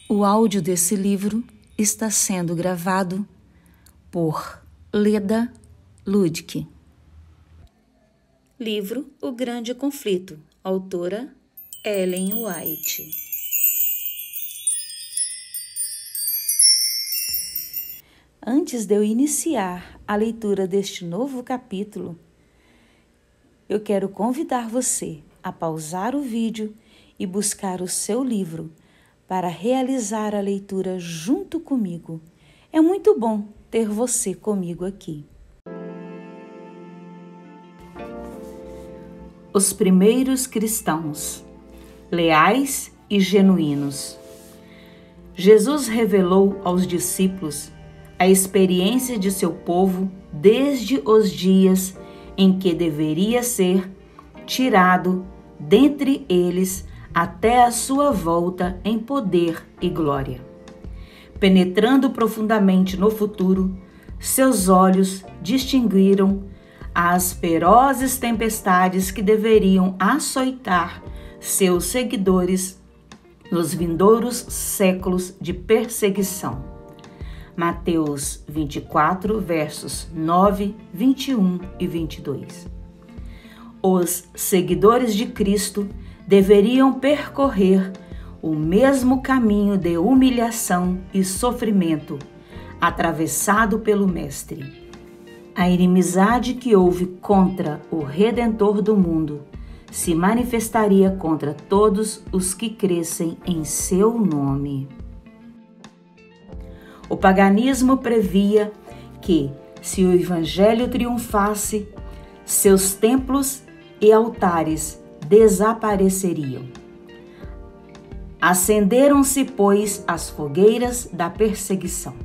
O áudio desse livro está sendo gravado por Leda Ludwig. Livro O Grande Conflito, autora Ellen White. Antes de eu iniciar a leitura deste novo capítulo, eu quero convidar você a pausar o vídeo e buscar o seu livro para realizar a leitura junto comigo. É muito bom ter você comigo aqui. Os primeiros cristãos, leais e genuínos. Jesus revelou aos discípulos a experiência de seu povo desde os dias em que deveria ser tirado dentre eles até a sua volta em poder e glória. Penetrando profundamente no futuro, seus olhos distinguiram as ferozes tempestades que deveriam açoitar seus seguidores nos vindouros séculos de perseguição. Mateus 24, versos 9, 21 e 22. Os seguidores de Cristo deveriam percorrer o mesmo caminho de humilhação e sofrimento atravessado pelo Mestre. A inimizade que houve contra o Redentor do mundo se manifestaria contra todos os que crescem em seu nome. O paganismo previa que, se o Evangelho triunfasse, seus templos e altares desapareceriam. Acenderam-se, pois, as fogueiras da perseguição.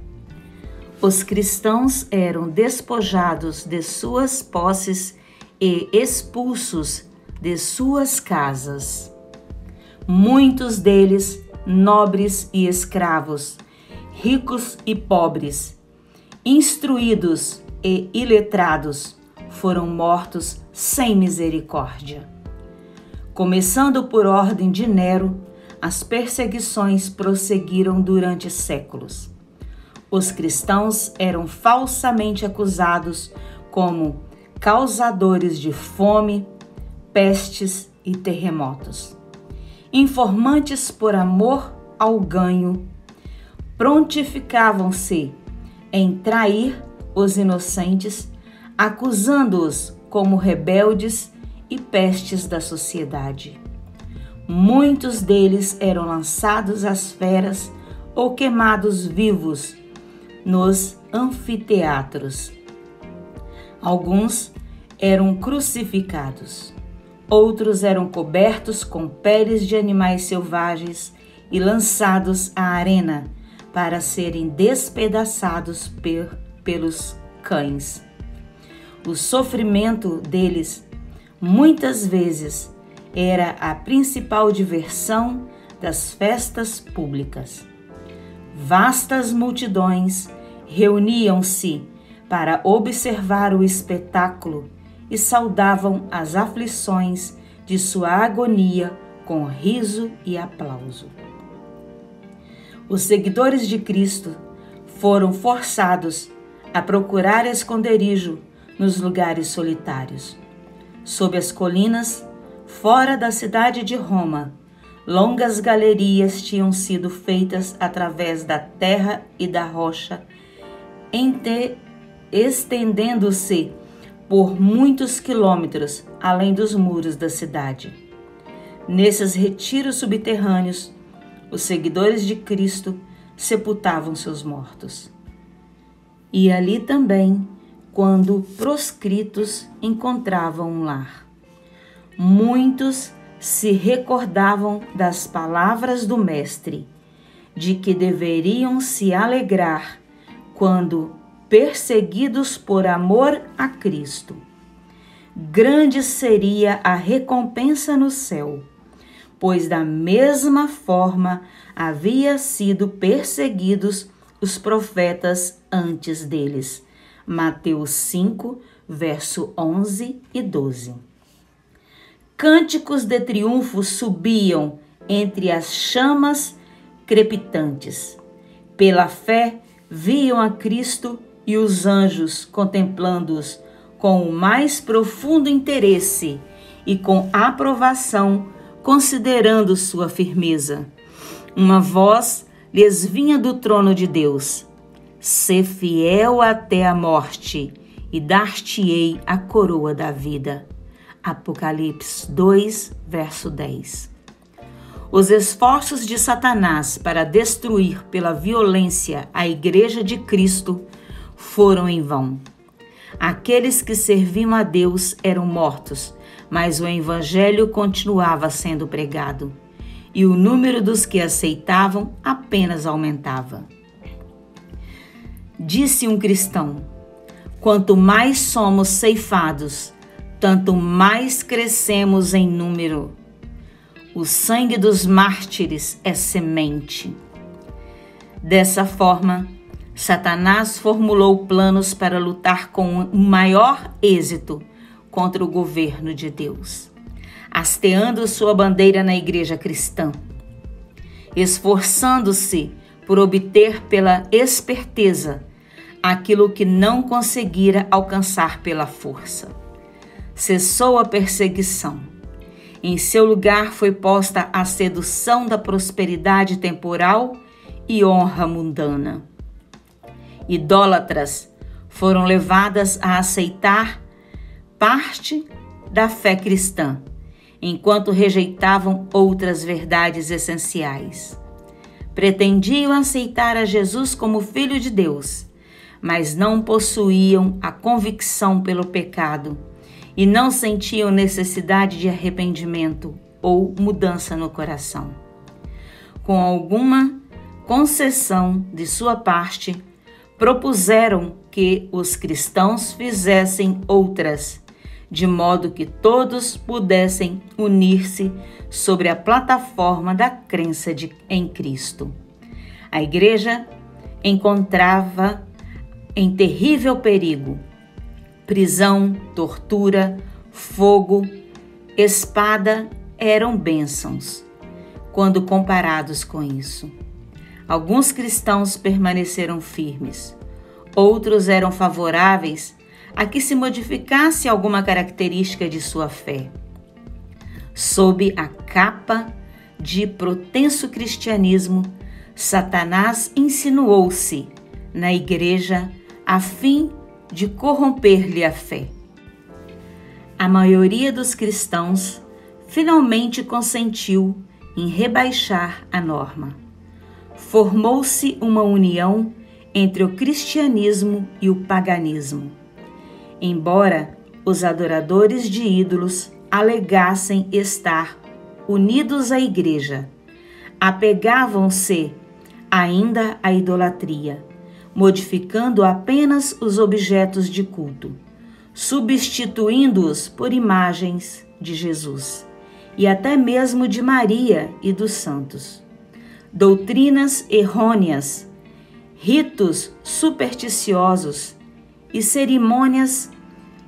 Os cristãos eram despojados de suas posses e expulsos de suas casas. Muitos deles, nobres e escravos, ricos e pobres, instruídos e iletrados, foram mortos sem misericórdia. Começando por ordem de Nero, as perseguições prosseguiram durante séculos. Os cristãos eram falsamente acusados como causadores de fome, pestes e terremotos. Informantes por amor ao ganho, prontificavam-se em trair os inocentes, acusando-os como rebeldes e pestes da sociedade. Muitos deles eram lançados às feras ou queimados vivos nos anfiteatros. Alguns eram crucificados, outros eram cobertos com peles de animais selvagens e lançados à arena para serem despedaçados pelos cães. O sofrimento deles, muitas vezes, era a principal diversão das festas públicas. Vastas multidões reuniam-se para observar o espetáculo e saudavam as aflições de sua agonia com riso e aplauso. Os seguidores de Cristo foram forçados a procurar esconderijo nos lugares solitários. Sob as colinas, fora da cidade de Roma, longas galerias tinham sido feitas através da terra e da rocha, estendendo-se por muitos quilômetros além dos muros da cidade. Nesses retiros subterrâneos, os seguidores de Cristo sepultavam seus mortos. E ali também, quando proscritos encontravam um lar. Muitos se recordavam das palavras do Mestre, de que deveriam se alegrar quando perseguidos por amor a Cristo. Grande seria a recompensa no céu, pois da mesma forma havia sido perseguidos os profetas antes deles. Mateus 5, verso 11 e 12. Cânticos de triunfo subiam entre as chamas crepitantes. Pela fé, viam a Cristo e os anjos contemplando-os com o mais profundo interesse e com aprovação, considerando sua firmeza. Uma voz lhes vinha do trono de Deus: Sê fiel até a morte, e dar-te-ei a coroa da vida. Apocalipse 2, verso 10. Os esforços de Satanás para destruir pela violência a Igreja de Cristo foram em vão. Aqueles que serviam a Deus eram mortos, mas o Evangelho continuava sendo pregado, e o número dos que aceitavam apenas aumentava. Disse um cristão: quanto mais somos ceifados, tanto mais crescemos em número. O sangue dos mártires é semente. Dessa forma, Satanás formulou planos para lutar com o maior êxito contra o governo de Deus, hasteando sua bandeira na igreja cristã, esforçando-se por obter pela esperteza aquilo que não conseguira alcançar pela força. Cessou a perseguição. Em seu lugar foi posta a sedução da prosperidade temporal e honra mundana. Idólatras foram levadas a aceitar parte da fé cristã, enquanto rejeitavam outras verdades essenciais. Pretendiam aceitar a Jesus como Filho de Deus, mas não possuíam a convicção pelo pecado e não sentiam necessidade de arrependimento ou mudança no coração. Com alguma concessão de sua parte, propuseram que os cristãos fizessem outras, de modo que todos pudessem unir-se sobre a plataforma da crença em Cristo. A igreja encontrava em terrível perigo. Prisão, tortura, fogo, espada eram bênçãos quando comparados com isso. Alguns cristãos permaneceram firmes, outros eram favoráveis a que se modificasse alguma característica de sua fé. Sob a capa de protenso cristianismo, Satanás insinuou-se na igreja a fim de corromper-lhe a fé. A maioria dos cristãos finalmente consentiu em rebaixar a norma. Formou-se uma união entre o cristianismo e o paganismo. Embora os adoradores de ídolos alegassem estar unidos à igreja, apegavam-se ainda à idolatria, modificando apenas os objetos de culto, substituindo-os por imagens de Jesus e até mesmo de Maria e dos santos. Doutrinas errôneas, ritos supersticiosos e cerimônias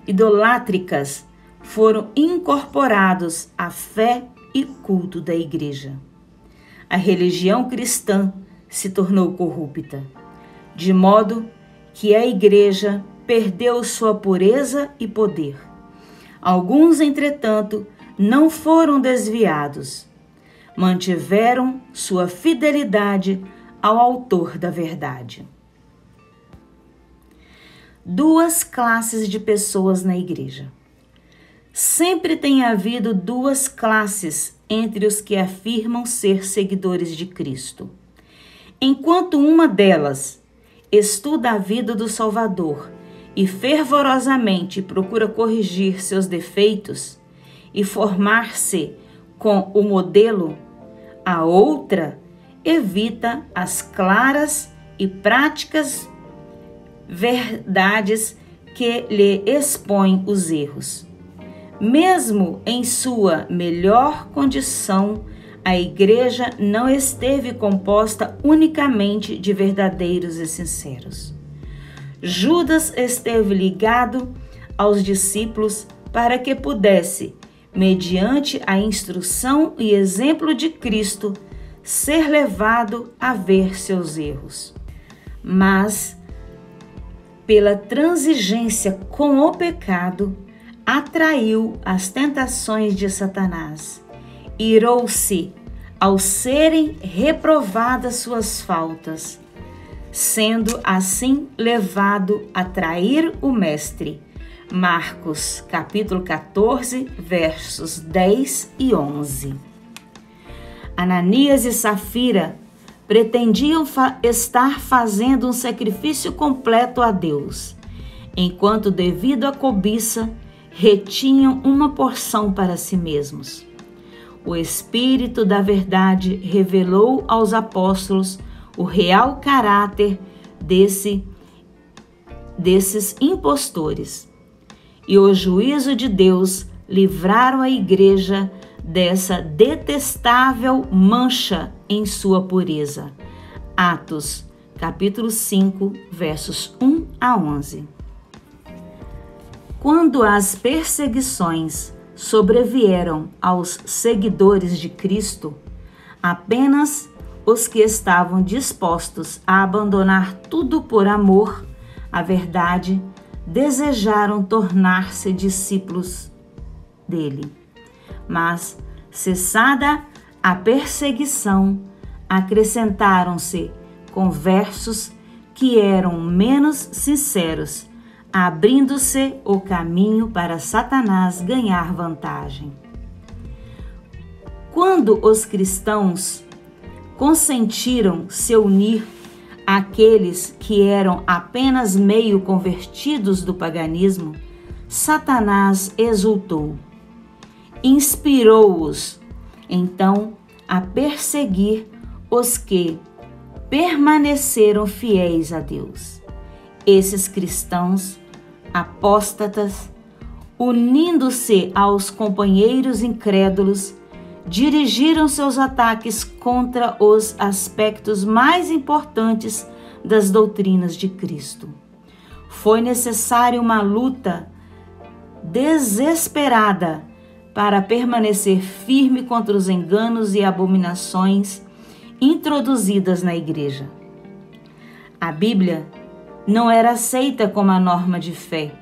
idolátricas foram incorporados à fé e culto da igreja. A religião cristã se tornou corrupta, de modo que a igreja perdeu sua pureza e poder. Alguns, entretanto, não foram desviados. Mantiveram sua fidelidade ao autor da verdade. Duas classes de pessoas na igreja. Sempre tem havido duas classes entre os que afirmam ser seguidores de Cristo. Enquanto uma delas estuda a vida do Salvador e fervorosamente procura corrigir seus defeitos e formar-se com o modelo, a outra evita as claras e práticas verdades que lhe expõem os erros. Mesmo em sua melhor condição, a igreja não esteve composta unicamente de verdadeiros e sinceros. Judas esteve ligado aos discípulos para que pudesse mediante a instrução e exemplo de Cristo, ser levado a ver seus erros. Mas, pela transigência com o pecado, atraiu as tentações de Satanás. Irou-se ao serem reprovadas suas faltas, sendo assim levado a trair o Mestre. Marcos, capítulo 14, versos 10 e 11. Ananias e Safira pretendiam estar fazendo um sacrifício completo a Deus, enquanto, devido à cobiça, retinham uma porção para si mesmos. O Espírito da Verdade revelou aos apóstolos o real caráter desses impostores. E o juízo de Deus livraram a igreja dessa detestável mancha em sua pureza. Atos, capítulo 5, versos 1 a 11. Quando as perseguições sobrevieram aos seguidores de Cristo, apenas os que estavam dispostos a abandonar tudo por amor à verdade desejaram tornar-se discípulos dele. Mas, cessada a perseguição, acrescentaram-se conversos que eram menos sinceros, abrindo-se o caminho para Satanás ganhar vantagem. Quando os cristãos consentiram se unir àqueles que eram apenas meio convertidos do paganismo, Satanás exultou. Inspirou-os, então, a perseguir os que permaneceram fiéis a Deus. Esses cristãos apóstatas, unindo-se aos companheiros incrédulos, dirigiram seus ataques contra os aspectos mais importantes das doutrinas de Cristo. Foi necessária uma luta desesperada para permanecer firme contra os enganos e abominações introduzidas na igreja. A Bíblia não era aceita como a norma de fé.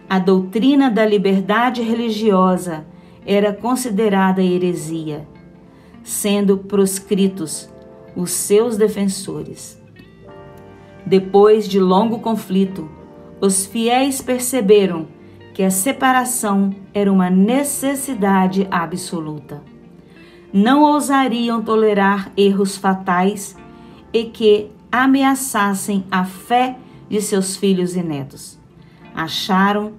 A doutrina da liberdade religiosa era considerada heresia, sendo proscritos os seus defensores. Depois de longo conflito, os fiéis perceberam que a separação era uma necessidade absoluta. Não ousariam tolerar erros fatais e que ameaçassem a fé de seus filhos e netos. Acharam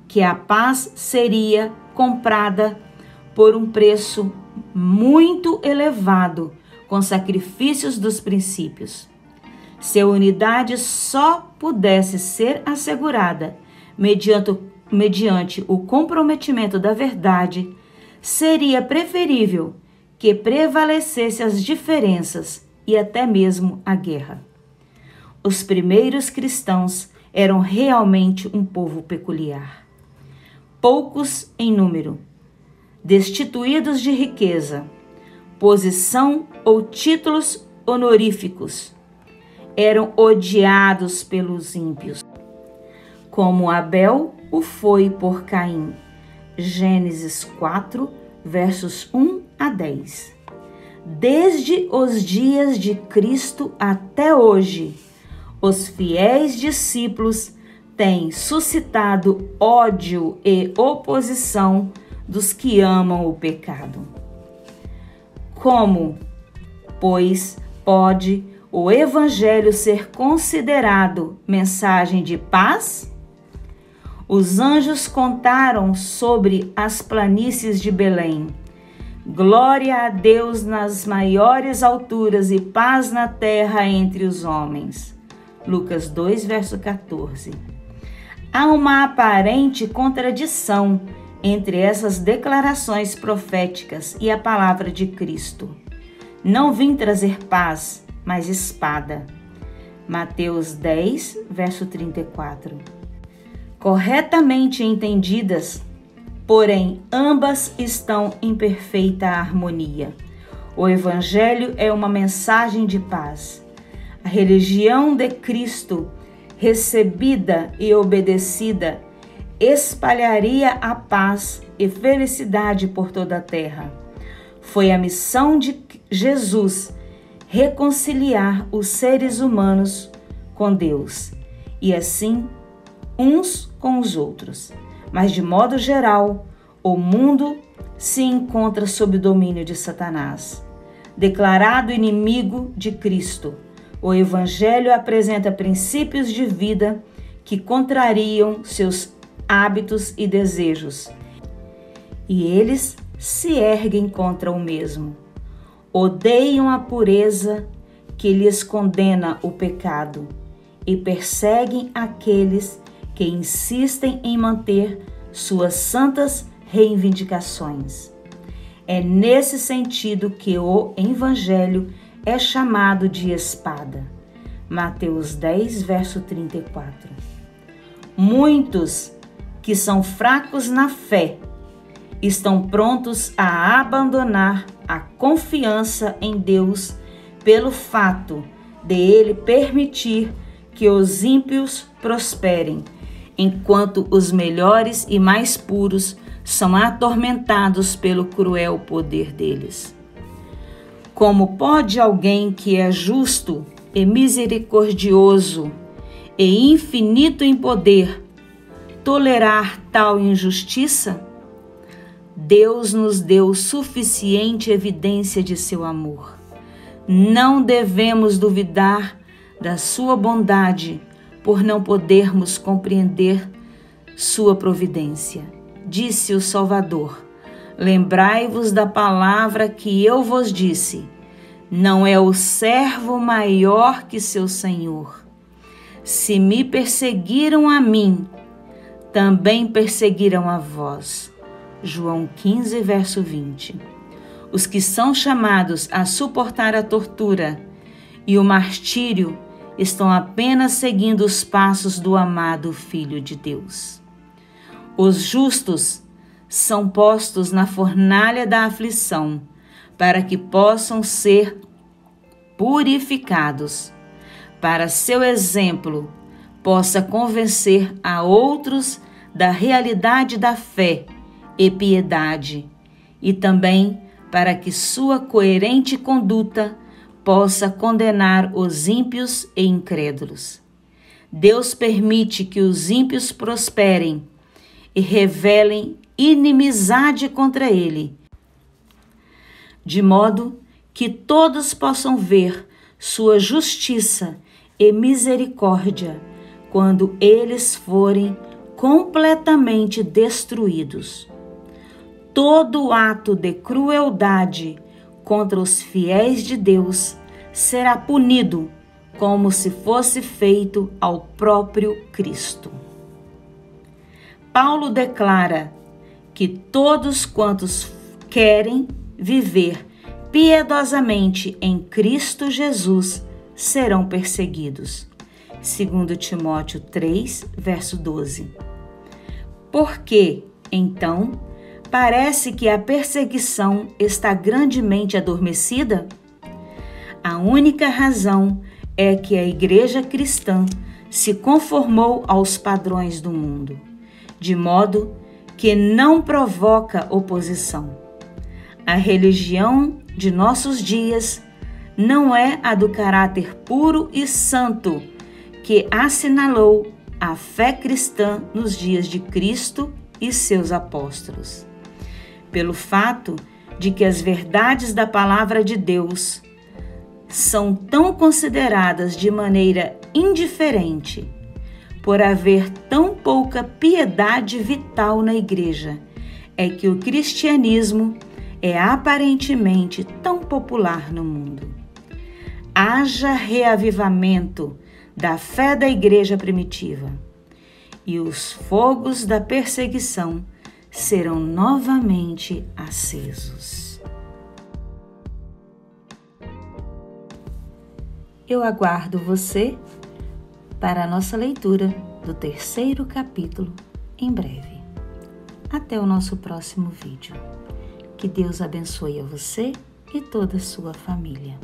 que a paz seria comprada por um preço muito elevado com sacrifícios dos princípios. Se a unidade só pudesse ser assegurada mediante o comprometimento da verdade, seria preferível que prevalecesse as diferenças e até mesmo a guerra. Os primeiros cristãos eram realmente um povo peculiar. Poucos em número, destituídos de riqueza, posição ou títulos honoríficos, eram odiados pelos ímpios, como Abel o foi por Caim. Gênesis 4, versos 1 a 10. Desde os dias de Cristo até hoje, os fiéis discípulos têm suscitado ódio e oposição dos que amam o pecado. Como, pois, pode o Evangelho ser considerado mensagem de paz? Os anjos contaram sobre as planícies de Belém. Glória a Deus nas maiores alturas e paz na terra entre os homens. Lucas 2, verso 14. Há uma aparente contradição entre essas declarações proféticas e a palavra de Cristo. Não vim trazer paz, mas espada. Mateus 10, verso 34. Corretamente entendidas, porém ambas estão em perfeita harmonia. O Evangelho é uma mensagem de paz. A religião de Cristo, recebida e obedecida, espalharia a paz e felicidade por toda a terra. Foi a missão de Jesus reconciliar os seres humanos com Deus e assim uns com os outros. Mas de modo geral, o mundo se encontra sob o domínio de Satanás. Declarado inimigo de Cristo, o Evangelho apresenta princípios de vida que contrariam seus hábitos e desejos, e eles se erguem contra o mesmo. Odeiam a pureza que lhes condena o pecado e perseguem aqueles que insistem em manter suas santas reivindicações. É nesse sentido que o Evangelho é chamado de espada. Mateus 10, verso 34. Muitos que são fracos na fé estão prontos a abandonar a confiança em Deus pelo fato de Ele permitir que os ímpios prosperem, enquanto os melhores e mais puros são atormentados pelo cruel poder deles. Como pode alguém que é justo e misericordioso e infinito em poder tolerar tal injustiça? Deus nos deu suficiente evidência de seu amor. Não devemos duvidar da sua bondade por não podermos compreender sua providência. Disse o Salvador: lembrai-vos da palavra que eu vos disse, não é o servo maior que seu senhor. Se me perseguiram a mim, também perseguirão a vós. João 15, verso 20. Os que são chamados a suportar a tortura e o martírio estão apenas seguindo os passos do amado Filho de Deus. Os justos são postos na fornalha da aflição para que possam ser purificados, para seu exemplo possa convencer a outros da realidade da fé e piedade, e também para que sua coerente conduta possa condenar os ímpios e incrédulos. Deus permite que os ímpios prosperem e revelem inimizade contra ele, de modo que todos possam ver sua justiça e misericórdia quando eles forem completamente destruídos. Todo ato de crueldade contra os fiéis de Deus será punido como se fosse feito ao próprio Cristo. Paulo declara que todos quantos querem viver piedosamente em Cristo Jesus serão perseguidos. 2 Timóteo 3, verso 12. Porque, então, parece que a perseguição está grandemente adormecida? A única razão é que a igreja cristã se conformou aos padrões do mundo, de modo que não provoca oposição. A religião de nossos dias não é a do caráter puro e santo que assinalou a fé cristã nos dias de Cristo e seus apóstolos. Pelo fato de que as verdades da palavra de Deus são tão consideradas de maneira indiferente, por haver tão pouca piedade vital na igreja, é que o cristianismo é aparentemente tão popular no mundo. Haja reavivamento da fé da igreja primitiva, e os fogos da perseguição serão novamente acesos. Eu aguardo você para a nossa leitura do 3º capítulo em breve. Até o nosso próximo vídeo. Que Deus abençoe a você e toda a sua família.